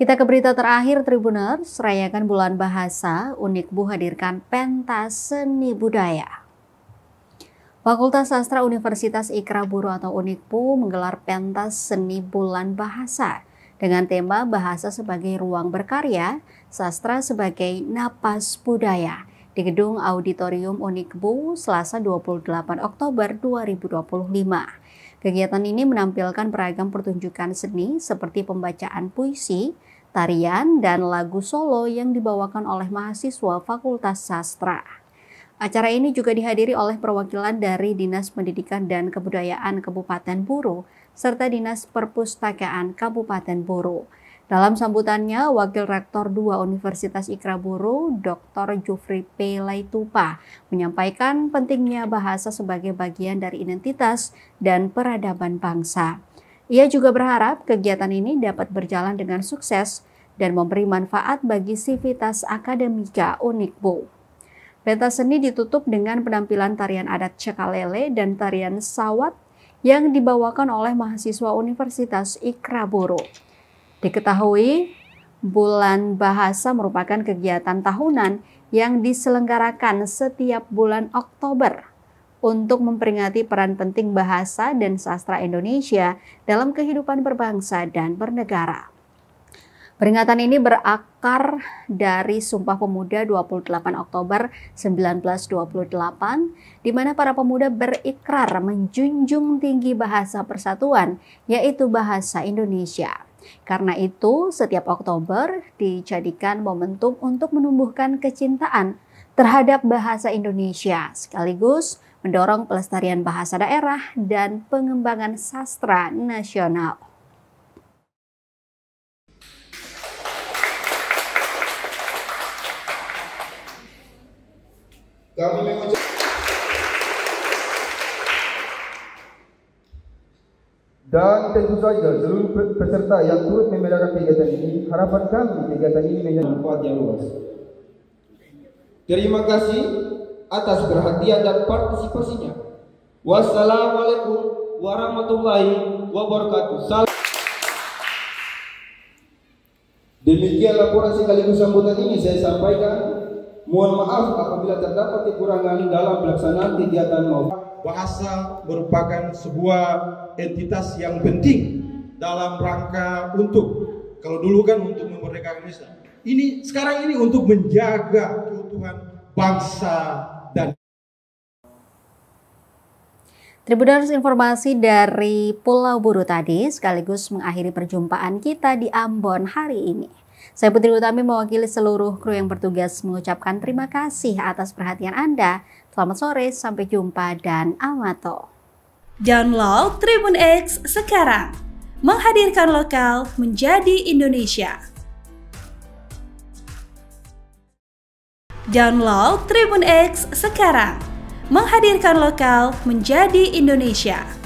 Kita ke berita terakhir Tribuners, rayakan bulan bahasa, Unikbu hadirkan pentas seni budaya. Fakultas Sastra Universitas Ikra Buru atau Unikbu menggelar pentas seni bulan bahasa dengan tema bahasa sebagai ruang berkarya, sastra sebagai napas budaya di Gedung Auditorium Unikbu Selasa 28 Oktober 2025. Kegiatan ini menampilkan beragam pertunjukan seni seperti pembacaan puisi, tarian, dan lagu solo yang dibawakan oleh mahasiswa Fakultas Sastra. Acara ini juga dihadiri oleh perwakilan dari Dinas Pendidikan dan Kebudayaan Kabupaten Buru serta Dinas Perpustakaan Kabupaten Buru. Dalam sambutannya, Wakil Rektor 2 Universitas Ikra Buru, Dr. Jufri P. Laitupa, menyampaikan pentingnya bahasa sebagai bagian dari identitas dan peradaban bangsa. Ia juga berharap kegiatan ini dapat berjalan dengan sukses dan memberi manfaat bagi sivitas akademika Unikbu. Pentas seni ditutup dengan penampilan tarian adat Cekalele dan tarian sawat yang dibawakan oleh mahasiswa Universitas Ikra Buru. Diketahui, Bulan Bahasa merupakan kegiatan tahunan yang diselenggarakan setiap bulan Oktober untuk memperingati peran penting bahasa dan sastra Indonesia dalam kehidupan berbangsa dan bernegara. Peringatan ini berakar dari Sumpah Pemuda 28 Oktober 1928, di mana para pemuda berikrar menjunjung tinggi bahasa persatuan, yaitu bahasa Indonesia. Karena itu, setiap Oktober dijadikan momentum untuk menumbuhkan kecintaan terhadap bahasa Indonesia, sekaligus mendorong pelestarian bahasa daerah dan pengembangan sastra nasional. Kami mengucapkan dan tentu saja seluruh peserta yang turut memeriahkan kegiatan ini, harapan kami kegiatan ini menjadi manfaat yang luas. Terima kasih atas perhatian dan partisipasinya. Wassalamualaikum warahmatullahi wabarakatuh. Demikian laporan sekaligus sambutan ini saya sampaikan. Mohon maaf apabila terdapat kekurangan dalam pelaksanaan kegiatan maupun. Bahasa merupakan sebuah entitas yang penting dalam rangka untuk, kalau dulu kan untuk memerdekakan Indonesia, ini sekarang ini untuk menjaga keutuhan bangsa dan. Tribuners, informasi dari Pulau Buru tadi sekaligus mengakhiri perjumpaan kita di Ambon hari ini. Saya Putri Utami mewakili seluruh kru yang bertugas mengucapkan terima kasih atas perhatian Anda. Selamat sore, sampai jumpa dan amato. Download Tribun X sekarang, menghadirkan lokal menjadi Indonesia. Download Tribun X sekarang, menghadirkan lokal menjadi Indonesia.